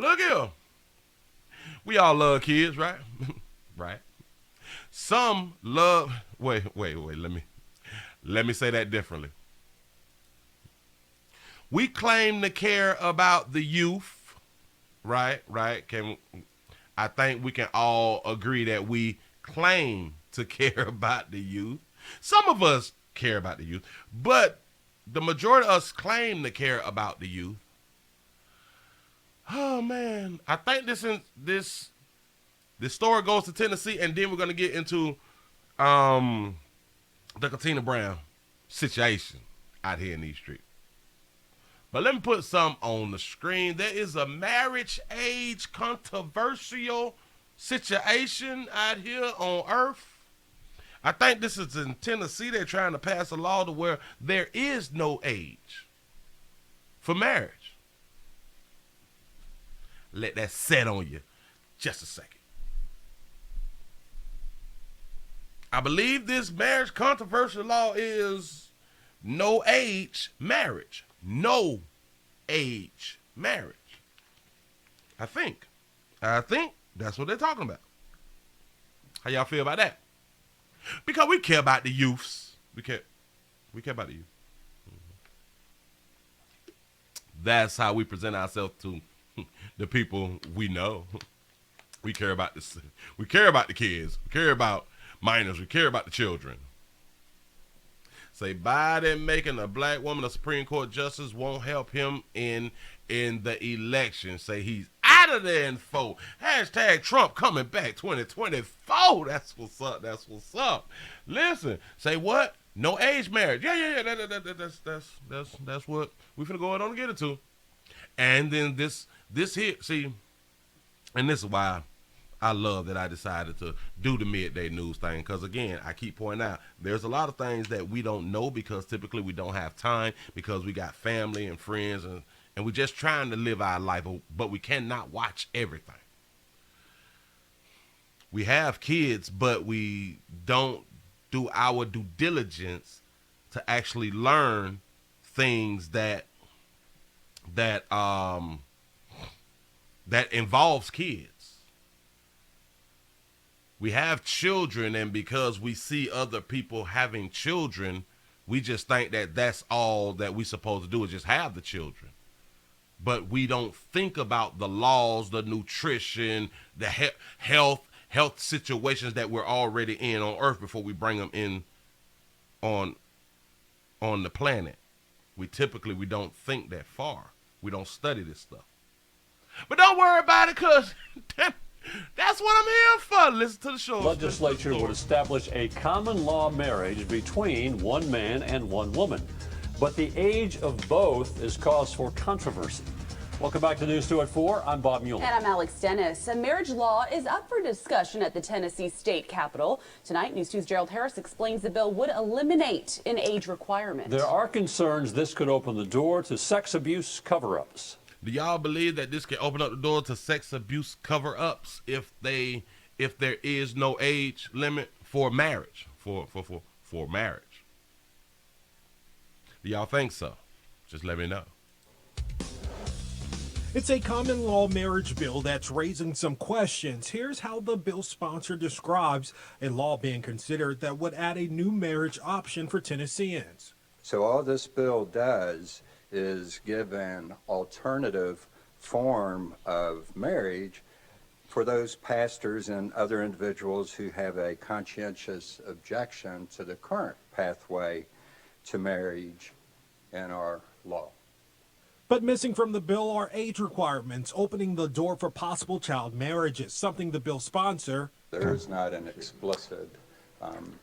Look here. We all love kids, right? Right. Some love. Wait. Let me say that differently. We claim to care about the youth, right? Right. I think we can all agree that we claim to care about the youth. Some of us care about the youth, but the majority of us claim to care about the youth. Oh man, I think this story goes to Tennessee, and then we're gonna get into um the Katina Brown situation out here in these streets. But let me put some on the screen. There is a marriage age controversial situation out here on Earth. I think this is in Tennessee. They're trying to pass a law to where there is no age for marriage. Let that set on you just a second. I believe this marriage controversial law is no age marriage. No age marriage. I think that's what they're talking about. How y'all feel about that? Because we care about the youths. We care about the youth. That's how we present ourselves to the people we know. We care about this. We care about the kids. We care about minors. We care about the children. Say Biden making a black woman a Supreme Court justice won't help him in the election. Say he's out of there in 4. Hashtag Trump coming back 2024. That's what's up. That's what's up. Listen, say what? No age marriage. Yeah. That's what we finna go ahead on and get into. And then this here, see, and this is why I love that I decided to do the midday news thing, because again, I keep pointing out there's a lot of things that we don't know because typically we don't have time because we got family and friends and we're just trying to live our life, but we cannot watch everything. We have kids, but we don't do our due diligence to actually learn things that involves kids. We have children, and because we see other people having children, we just think that that's all that we're supposed to do is just have the children. But we don't think about the laws, the nutrition, the health situations that we're already in on Earth before we bring them in on the planet. We don't think that far. We don't study this stuff. But don't worry about it, because that's what I'm here for. Listen to the show. Legislature would establish a common law marriage between one man and one woman. But the age of both is cause for controversy. Welcome back to News 2 at 4. I'm Bob Mueller. And I'm Alex Dennis. A marriage law is up for discussion at the Tennessee State Capitol. Tonight, News 2's Gerald Harris explains the bill would eliminate an age requirement. There are concerns this could open the door to sex abuse cover-ups. Do y'all believe that this can open up the door to sex abuse cover-ups if there is no age limit for marriage, for marriage? Do y'all think so? Just let me know. It's a common law marriage bill that's raising some questions. Here's how the bill sponsor describes a law being considered that would add a new marriage option for Tennesseans. So all this bill does is give an alternative form of marriage for those pastors and other individuals who have a conscientious objection to the current pathway to marriage in our law. But missing from the bill are age requirements, opening the door for possible child marriages, something the bill sponsor There is not an explicit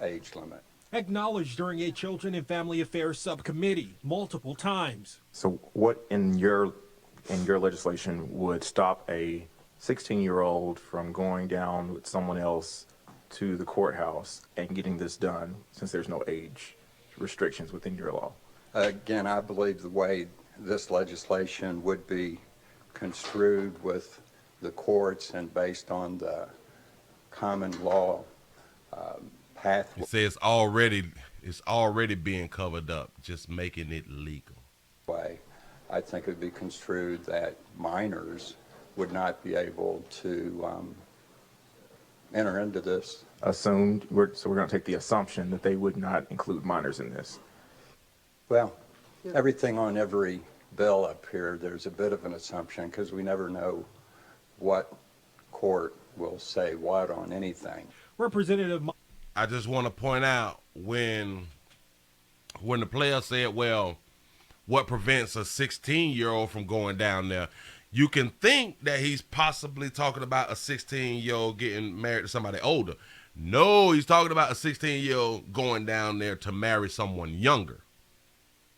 age limit. acknowledged during a Children and Family Affairs subcommittee multiple times. So what in your legislation would stop a 16-year-old from going down with someone else to the courthouse and getting this done, since there's no age restrictions within your law? Again, I believe the way this legislation would be construed with the courts and based on the common law pathway. It says it's already being covered up, just making it legal. I think it would be construed that minors would not be able to enter into this. So we're going to take the assumption that they would not include minors in this. Well, everything on every bill up here, there's a bit of an assumption because we never know what court will say what on anything. Representative I just want to point out when the player said, well, what prevents a 16-year-old from going down there? You can think that he's possibly talking about a 16-year-old getting married to somebody older. No, he's talking about a 16-year-old going down there to marry someone younger.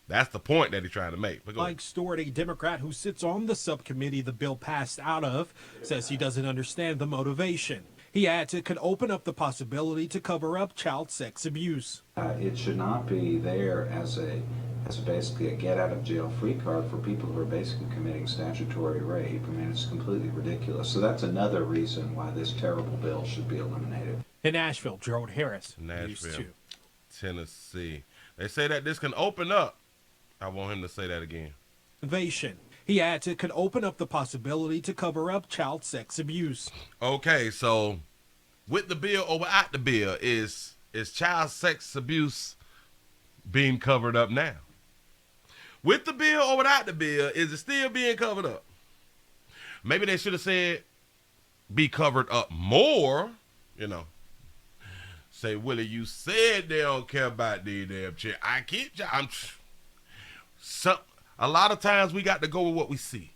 That's the point that he's trying to make. Mike Stewart, a Democrat who sits on the subcommittee the bill passed out of, says he doesn't understand the motivation. He adds it could open up the possibility to cover up child sex abuse. It should not be there as basically a get-out-of-jail-free card for people who are basically committing statutory rape. I mean, it's completely ridiculous. So that's another reason why this terrible bill should be eliminated. In Nashville, Gerald Harris, Nashville, News 2. Tennessee. They say that this can open up. I want him to say that again. Invasion. He adds it could open up the possibility to cover up child sex abuse. Okay, so with the bill or without the bill, is child sex abuse being covered up now? With the bill or without the bill, is it still being covered up? Maybe they should have said be covered up more, you know. Say, Willie, you said they don't care about these damn chicks. I keep a lot of times we got to go with what we see.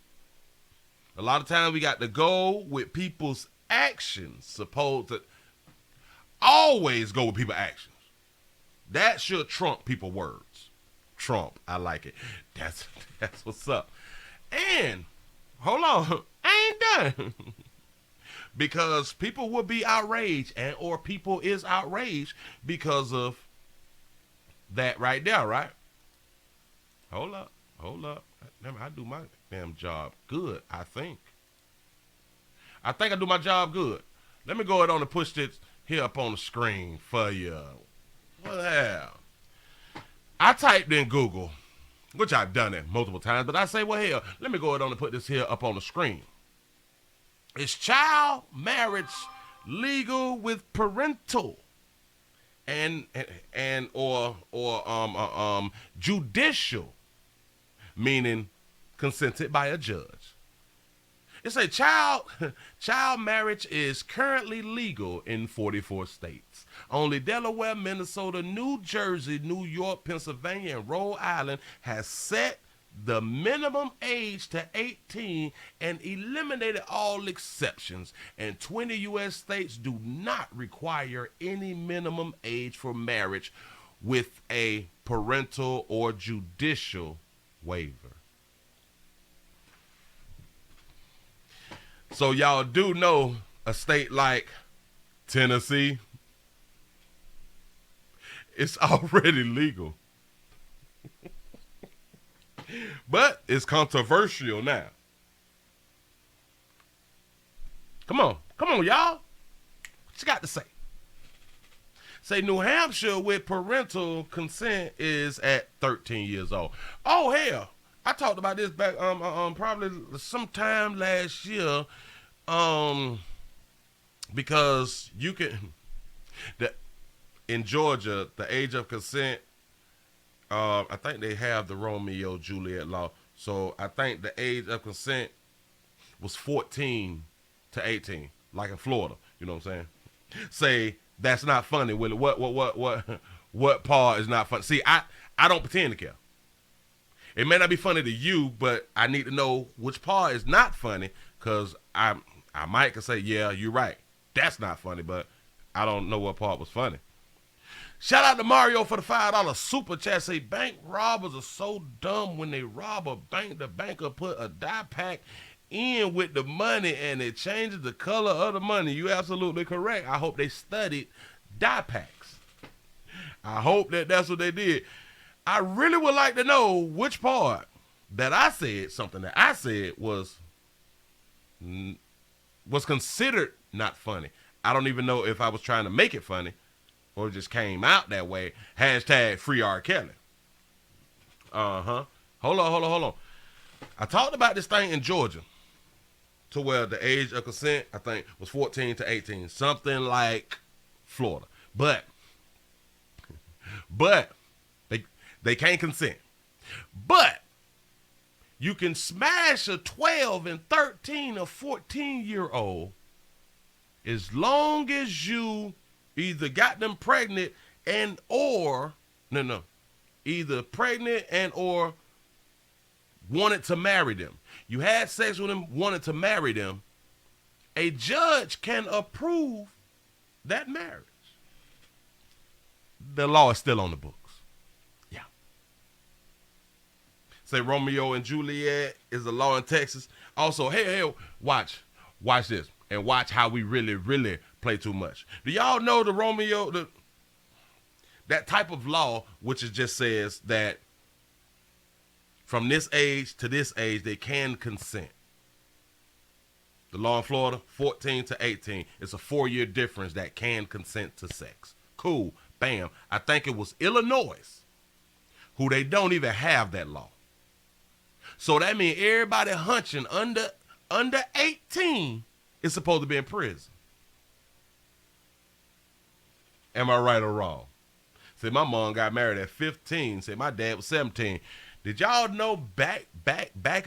A lot of times we got to go with people's actions. Supposed to always go with people's actions. That should trump people's words. Trump, I like it. That's what's up. And hold on, I ain't done. Because people will be outraged, and or people is outraged because of that right there, right? Hold up. I do my damn job good, I think. I do my job good. Let me go ahead on and push this here up on the screen for you. What the hell? I typed in Google, which I've done it multiple times, but I say, well, hell, let me go ahead on and put this here up on the screen. Is child marriage legal with parental and judicial, meaning consented by a judge? It's a child marriage is currently legal in 44 states. Only Delaware, Minnesota, New Jersey, New York, Pennsylvania, and Rhode Island has set the minimum age to 18 and eliminated all exceptions. And 20 U.S. states do not require any minimum age for marriage with a parental or judicial waiver. So y'all do know a state like Tennessee, it's already legal. But it's controversial now. Come on, y'all. What you got to say? Say New Hampshire with parental consent is at 13 years old. Oh, hell. I talked about this back probably sometime last year, because you can, in Georgia, the age of consent, I think they have the Romeo Juliet law. So I think the age of consent was 14 to 18, like in Florida. You know what I'm saying? Say that's not funny, Willie. What part is not funny? See, I don't pretend to care. It may not be funny to you, but I need to know which part is not funny, because I might can say, yeah, you're right. That's not funny, but I don't know what part was funny. Shout out to Mario for the $5 super chat. Say bank robbers are so dumb when they rob a bank. The banker put a dye pack in with the money and it changes the color of the money. You absolutely correct. I hope they studied dye packs. I hope that's what they did. I really would like to know which part that I said, something that I said was considered not funny. I don't even know if I was trying to make it funny or it just came out that way. Hashtag free R. Kelly. Hold on. I talked about this thing in Georgia. to where the age of consent, I think, was 14 to 18, something like Florida. But they can't consent. But you can smash a 12 and 13 or 14-year-old as long as you either got them pregnant and or either pregnant and or wanted to marry them. You had sex with them, wanted to marry them. A judge can approve that marriage. The law is still on the books. Yeah. Say Romeo and Juliet is the law in Texas. Also, hey, watch this and watch how we really play too much. Do y'all know that type of law, which it just says that from this age to this age, they can consent. The law in Florida, 14 to 18. It's a 4-year difference that can consent to sex. Cool. Bam. I think it was Illinois who they don't even have that law. So that means everybody hunching under 18 is supposed to be in prison. Am I right or wrong? See, my mom got married at 15. Say my dad was 17. Did y'all know back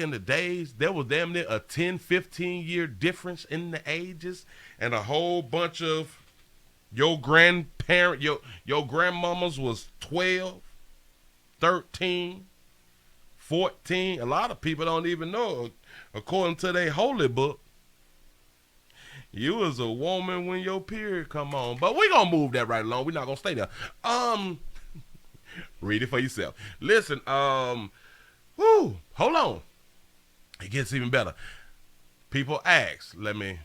in the days, there was damn near a 10, 15-year difference in the ages, and a whole bunch of your grandparent, your grandmamas was 12, 13, 14. A lot of people don't even know. According to their holy book, you was a woman when your period come on. But we're going to move that right along. We're not going to stay there. Read it for yourself. Listen, hold on. It gets even better. People ask. Let me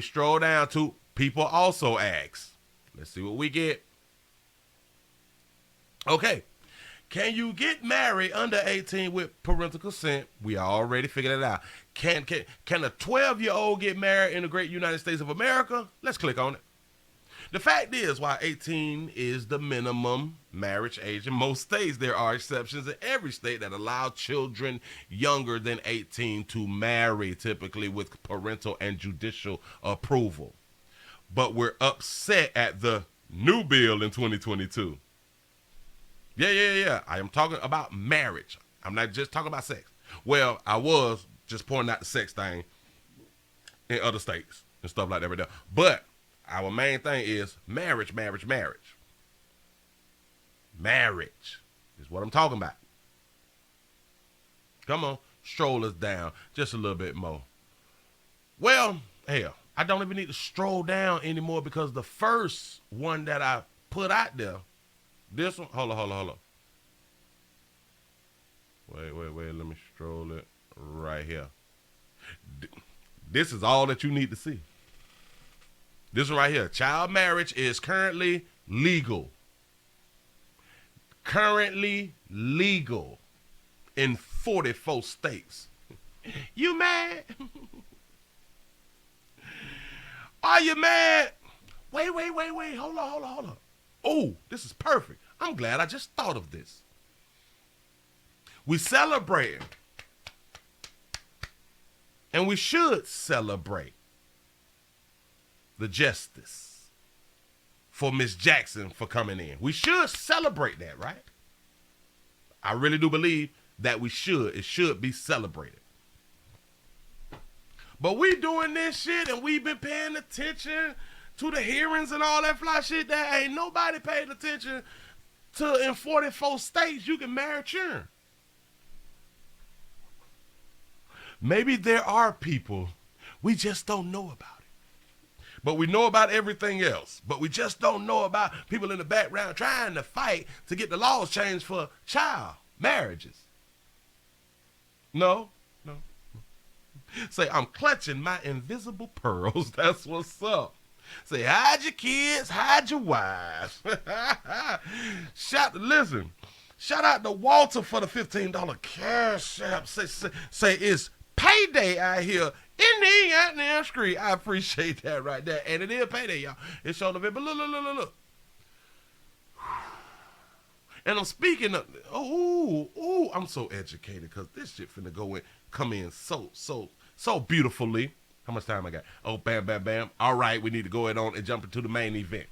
stroll down to people also ask. Let's see what we get. Okay. Can you get married under 18 with parental consent? We already figured it out. Can a 12-year-old get married in the great United States of America? Let's click on it. The fact is, while 18 is the minimum marriage age in most states, there are exceptions in every state that allow children younger than 18 to marry, typically with parental and judicial approval. But we're upset at the new bill in 2022. Yeah. I am talking about marriage. I'm not just talking about sex. Well, I was just pointing out the sex thing in other states and stuff like that. But our main thing is marriage. Marriage is what I'm talking about. Come on, stroll us down just a little bit more. Well, hell, I don't even need to stroll down anymore because the first one that I put out there, this one, hold on. Wait, let me stroll it right here. This is all that you need to see. This one right here, child marriage is currently legal. Currently legal in 44 states. You mad? Are you mad? Wait. Hold on. Oh, this is perfect. I'm glad I just thought of this. We celebrate. And we should celebrate the justice for Miss Jackson for coming in. We should celebrate that, right? I really do believe that we should. It should be celebrated. But we doing this shit and we've been paying attention to the hearings and all that fly shit that ain't nobody paid attention to. In 44 states, you can marry children. Maybe there are people, we just don't know about it. But we know about everything else. But we just don't know about people in the background trying to fight to get the laws changed for child marriages. No. Say, I'm clutching my invisible pearls. That's what's up. Say, hide your kids, hide your wives. Shout out to Walter for the $15 cash app. Say it's payday out here in the goddamn street. I appreciate that right there. And it is payday, y'all. It's on November. Look. And I'm speaking of, I'm so educated because this shit finna come in so so beautifully. How much time I got? Oh, bam, bam, bam. All right, we need to go ahead on and jump into the main event.